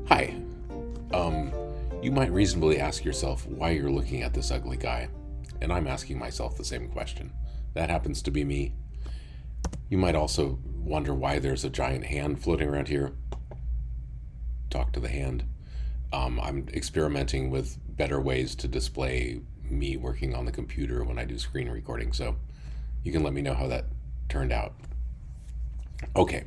Hi. You might reasonably ask yourself why you're looking at this ugly guy, and I'm asking myself the same question. That happens to be me. You might also wonder why there's a giant hand floating around here. Talk to the hand. I'm experimenting with better ways to display me working on the computer when I do screen recording, so you can let me know how that turned out. Okay,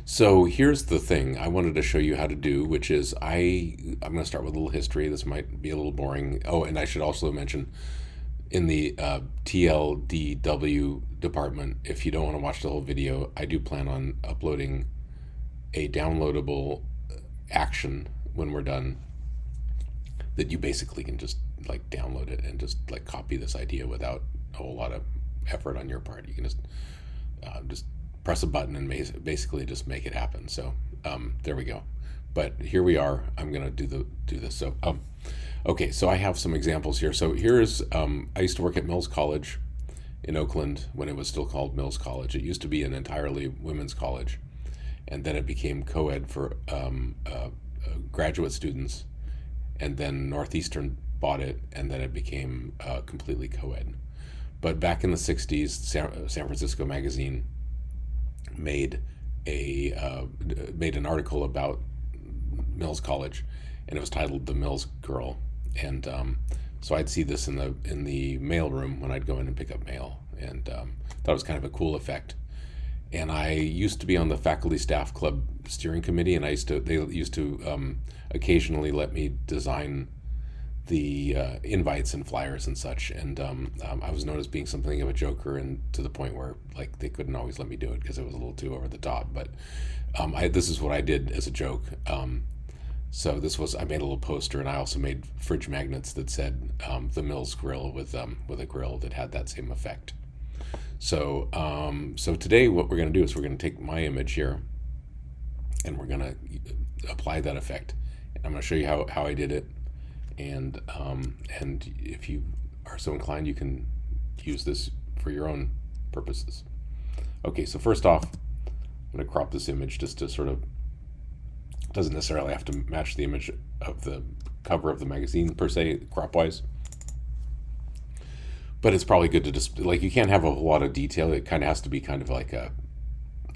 so here's the thing I wanted to show you how to do, which is I'm going to start with a little history. This might be a little boring. Oh, and I should also mention in the TLDW department, if you don't want to watch the whole video, I do plan on uploading a downloadable action when we're done that you basically can just like download it and just like copy this idea without a whole lot of effort on your part. You can just press a button and basically just make it happen. So there we go. But here we are. I'm gonna do this. So okay. So I have some examples here. So here's I used to work at Mills College in Oakland when it was still called Mills College. It used to be an entirely women's college, and then it became co-ed for graduate students, and then Northeastern bought it, and then it became completely co-ed. But back in the 60s, San Francisco Magazine made an article about Mills College, and it was titled "The Mills Girl." And so I'd see this in the mail room when I'd go in and pick up mail, and thought it was kind of a cool effect. And I used to be on the faculty staff club steering committee, and they used to occasionally let me design the invites and flyers and such. And I was known as being something of a joker, and to the point where like they couldn't always let me do it because it was a little too over the top. But this is what I did as a joke. So I made a little poster, and I also made fridge magnets that said the Mills Grill with a grill that had that same effect. So today what we're going to do is we're going to take my image here, and we're going to apply that effect. And I'm going to show you how I did it. And if you are so inclined, you can use this for your own purposes. Okay, so first off, I'm going to crop this image just to sort of, doesn't necessarily have to match the image of the cover of the magazine per se, crop-wise. But it's probably good to just, like, you can't have a whole lot of detail. It kind of has to be kind of like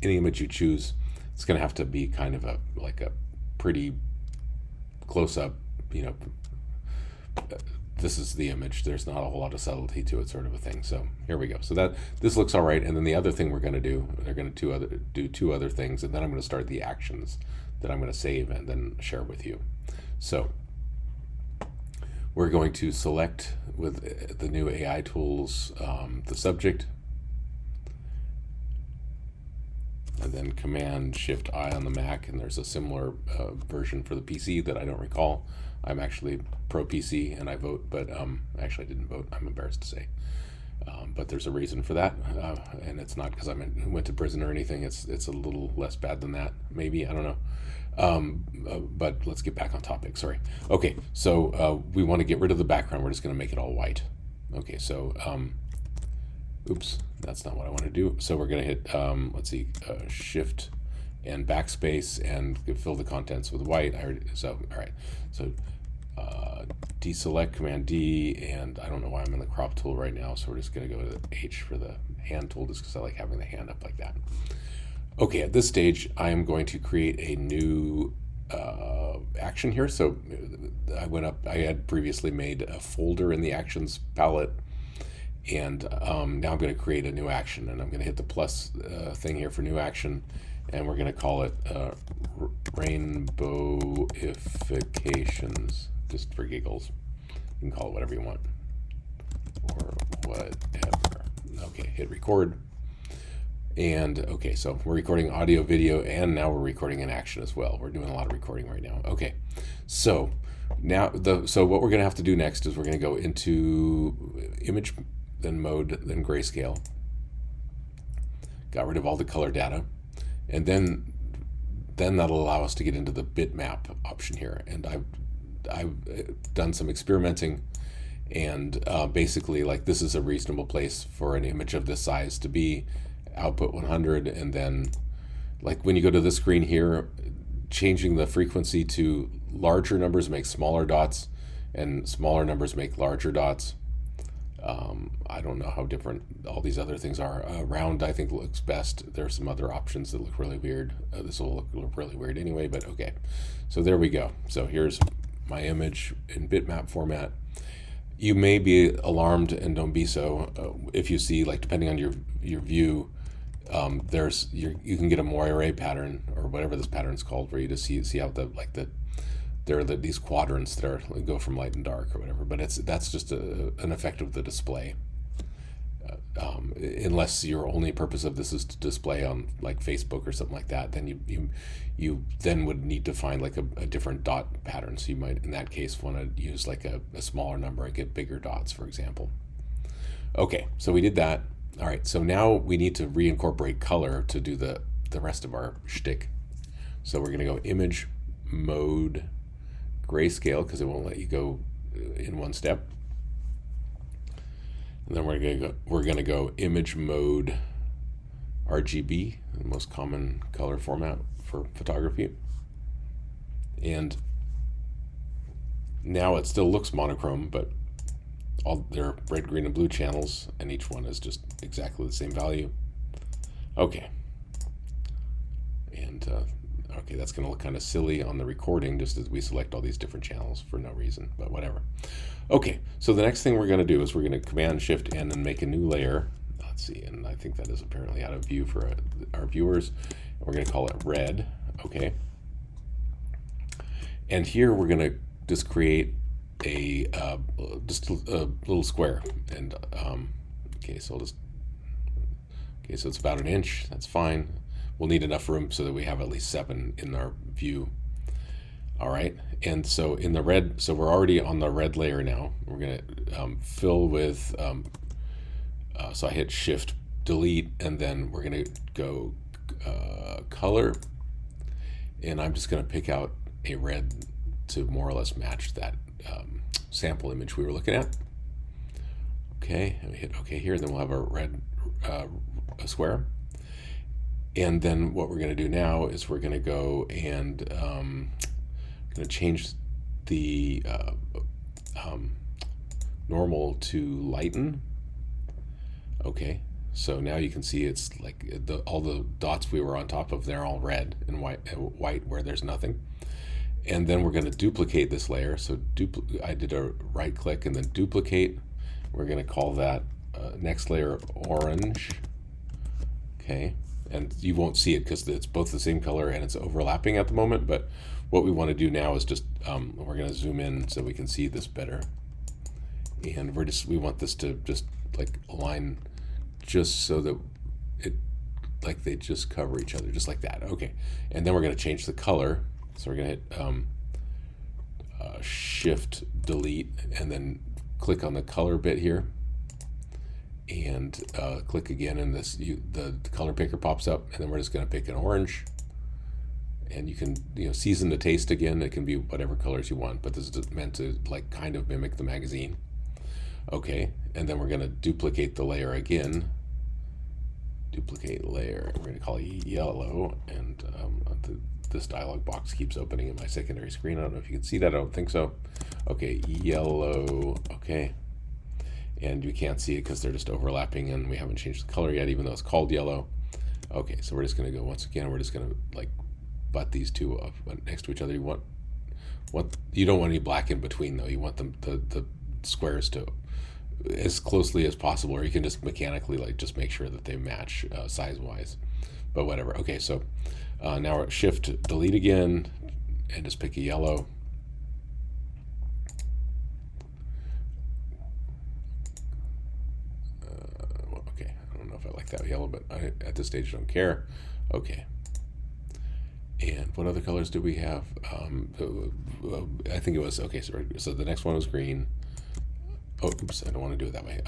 any image you choose, it's going to have to be kind of a pretty close-up, this is the image. There's not a whole lot of subtlety to it, sort of a thing. So here we go. So this looks all right. And then the other thing we're going to do, they're going to do two other things, and then I'm going to start the actions that I'm going to save and then share with you. So we're going to select with the new AI tools the subject, and then Command-Shift-I on the Mac, and there's a similar version for the PC that I don't recall. I'm actually pro PC and I vote, but actually I didn't vote, I'm embarrassed to say. But there's a reason for that, and it's not because I went to prison or anything. It's a little less bad than that, maybe, I don't know. But let's get back on topic, sorry. Okay, so we want to get rid of the background. We're just going to make it all white. Okay, so, oops, that's not what I want to do. So we're going to hit, let's see, Shift and backspace and fill the contents with white. All right, so deselect, Command D, and I don't know why I'm in the crop tool right now, so we're just going to go to H for the hand tool, just because I like having the hand up like that. Okay, at this stage, I am going to create a new action here. So I had previously made a folder in the actions palette, and now I'm going to create a new action, and I'm going to hit the plus thing here for new action, and we're going to call it Rainbowifications, just for giggles. You can call it whatever you want, or whatever. Okay, hit record. And okay, so we're recording audio, video, and now we're recording an action as well. We're doing a lot of recording right now. Okay, so now so what we're going to have to do next is we're going to go into image, then mode, then grayscale. Got rid of all the color data, and then that'll allow us to get into the bitmap option here. And I've done some experimenting, and basically, like, this is a reasonable place for an image of this size to be. Output 100, and then like when you go to this screen here, changing the frequency to larger numbers make smaller dots, and smaller numbers make larger dots. I don't know how different all these other things are. Round, I think, looks best. There's some other options that look really weird. This will look really weird anyway, but okay. So there we go. So here's my image in bitmap format. You may be alarmed, and don't be so, if you see, like, depending on your view, you can get a Moiré pattern, or whatever this pattern's called, where you just see how there are these quadrants that go from light and dark or whatever. But that's just an effect of the display. Unless your only purpose of this is to display on like Facebook or something like that, then you then would need to find like a different dot pattern. So you might in that case want to use like a smaller number and get bigger dots, for example. Okay, so we did that. All right, so now we need to reincorporate color to do the rest of our shtick. So we're gonna go image mode grayscale, because it won't let you go in one step. And then we're gonna go image mode RGB, the most common color format for photography. And now it still looks monochrome, but there are red, green, and blue channels, and each one is just exactly the same value. Okay. And okay, that's going to look kind of silly on the recording, just as we select all these different channels for no reason, but whatever. Okay, so the next thing we're going to do is we're going to Command-Shift-N and make a new layer. Let's see, and I think that is apparently out of view for our viewers. We're going to call it red, okay? And here we're going to just create just a little square. And okay, so so it's about an inch. That's fine. We'll need enough room so that we have at least 7 in our view. All right, and so in the red, so we're already on the red layer now. We're gonna fill with, so I hit Shift Delete, and then we're gonna go color, and I'm just gonna pick out a red to more or less match that sample image we were looking at. Okay, and we hit OK here, then we'll have a red a square. And then what we're going to do now is we're going to go and going to change the normal to lighten. Okay, so now you can see it's like all the dots we were on top of, they're all red and white where there's nothing. And then we're going to duplicate this layer. So I did a right click and then duplicate. We're going to call that next layer orange. Okay. And you won't see it because it's both the same color and it's overlapping at the moment. But what we want to do now is just we're going to zoom in so we can see this better. And we want this to just like align just so that like they just cover each other, just like that. Okay. And then we're going to change the color. So we're going to hit Shift Delete and then click on the color bit here. And click again, and the color picker pops up, and then we're just going to pick an orange. And you can season the taste again. It can be whatever colors you want, but this is meant to like kind of mimic the magazine. Okay, and then we're going to duplicate the layer again. Duplicate layer. We're going to call it yellow, and this dialog box keeps opening in my secondary screen. I don't know if you can see that. I don't think so. Okay, yellow. Okay. And you can't see it because they're just overlapping and we haven't changed the color yet, even though it's called yellow. Okay, so we're just going to go once again. We're just going to like butt these two up next to each other. You don't want any black in between though. You want the squares to as closely as possible, or you can just mechanically like just make sure that they match size-wise. But whatever. Okay, so now we're Shift Delete again and just pick a yellow. I like that yellow, but at this stage I don't care. Okay. And what other colors do we have? I think it was, okay, so the next one was green. Oh, oops, I don't want to do it that way.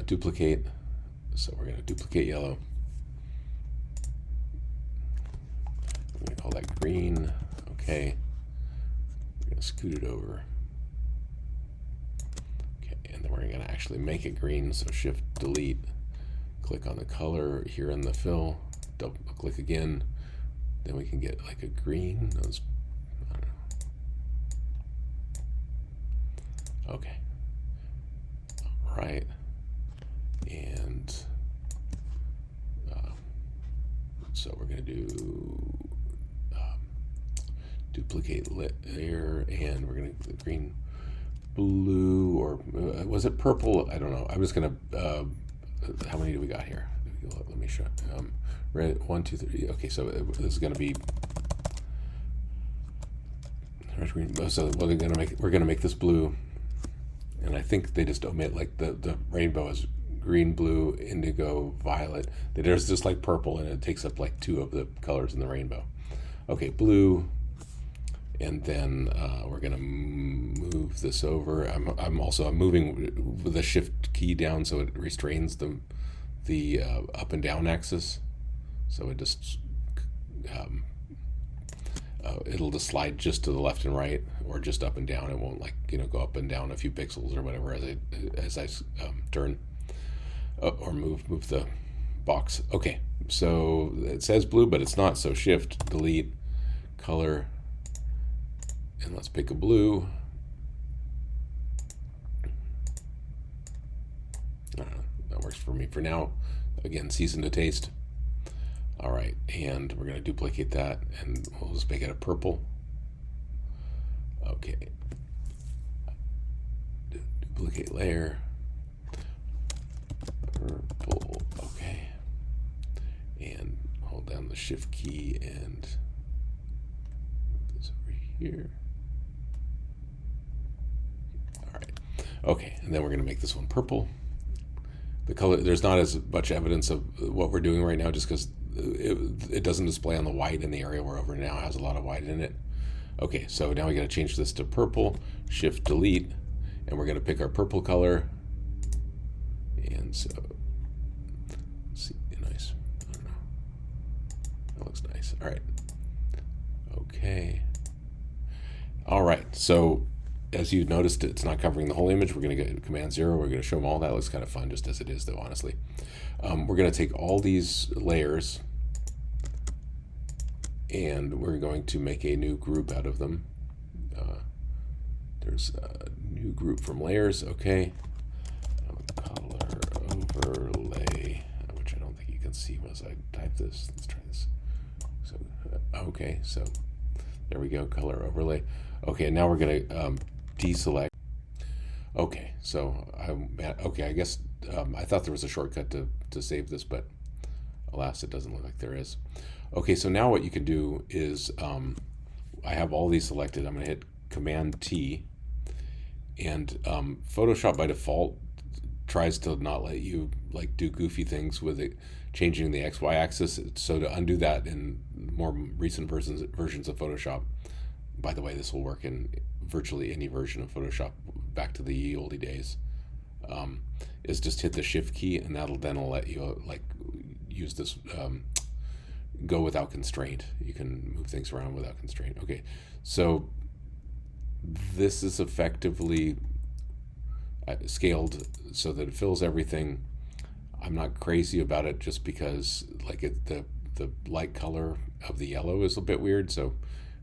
Duplicate. So we're going to duplicate yellow. I'm going to call that green. Okay. We're going to scoot it over. Okay, and then we're going to actually make it green, so Shift Delete. Click on the color here in the fill, double click again, Then we can get like a green. Those, I don't know. Okay. All right. And so we're going to do duplicate layer, and we're going to green, blue, or was it purple? I don't know. I'm just going to, how many do we got here? Let me show. Red, 1, 2, 3. Okay, so this is going to be red, green. So we're going to make this blue, and I think they just omit like the rainbow is green, blue, indigo, violet. There's just like purple, and it takes up like 2 of the colors in the rainbow. Okay, blue, and then we're gonna move this over. I'm moving with the shift key down so it restrains the up and down axis. So it just it'll just slide just to the left and right, or just up and down. It won't like go up and down a few pixels or whatever as I turn. Or move the box. Okay, so it says blue, but it's not. So shift, delete, color, and let's pick a blue. That works for me for now. Again, season to taste. All right, and we're gonna duplicate that, and we'll just make it a purple. Okay, duplicate layer. Purple, okay, and hold down the shift key and move this over here. All right, okay, and then we're going to make this one purple. The color, there's not as much evidence of what we're doing right now, just because it doesn't display on the white in the area we're over now. It has a lot of white in it. Okay, so now we got to change this to purple. Shift delete, and we're going to pick our purple color. And so, let's see, nice. I don't know. That looks nice. All right. Okay. All right. So, as you noticed, it's not covering the whole image. We're going to get Command 0. We're going to show them all. That looks kind of fun, just as it is, though, honestly. We're going to take all these layers, and we're going to make a new group out of them. There's a new group from layers. Okay. Color overlay, which I don't think you can see as I type this. Let's try this. So, okay, so there we go, color overlay. Okay, now we're going to deselect. Okay, so I guess I thought there was a shortcut to save this, but alas, it doesn't look like there is. Okay, so now what you can do is I have all these selected. I'm going to hit Command T, and Photoshop by default tries to not let you like do goofy things with it, changing the XY axis. So to undo that in more recent versions of Photoshop, by the way, this will work in virtually any version of Photoshop back to the oldie days, is just hit the shift key, and that'll let you like use this go without constraint. You can move things around without constraint. Okay, so this is effectively scaled so that it fills everything. I'm not crazy about it just because like the light color of the yellow is a bit weird, so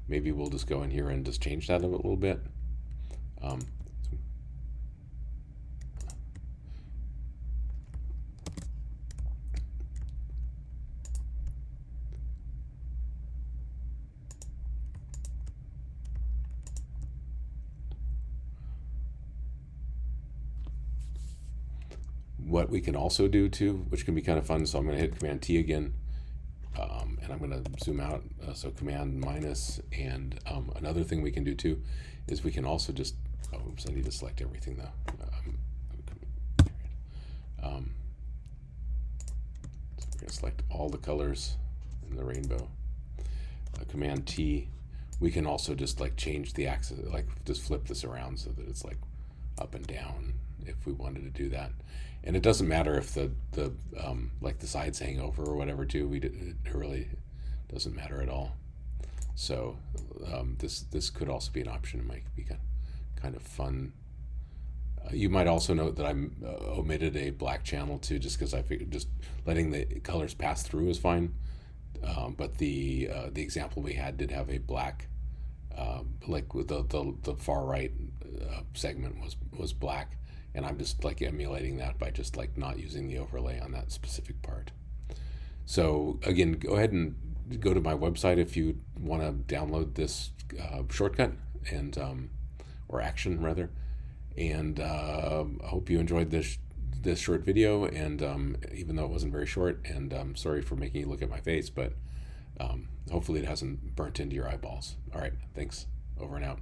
maybe we'll just go in here and just change that a little bit. What we can also do too, which can be kind of fun, so I'm going to hit Command T again, and I'm going to zoom out, so Command minus, and another thing we can do too is we can also just, oops, I need to select everything though. So we're going to select all the colors in the rainbow. Command T, we can also just like change the axis, like just flip this around so that it's like up and down if we wanted to do that. And it doesn't matter if the like the sides hang over or whatever too. It really doesn't matter at all. So this could also be an option. It might be kind of fun. You might also note that I omitted a black channel too, just because I figured just letting the colors pass through is fine. But the example we had did have a black, like with the far right segment was black, and I'm just like emulating that by just like not using the overlay on that specific part. So again, go ahead and go to my website if you want to download this shortcut and or action rather. And I hope you enjoyed this short video. And even though it wasn't very short, and sorry for making you look at my face, but hopefully it hasn't burnt into your eyeballs. All right, thanks. Over and out.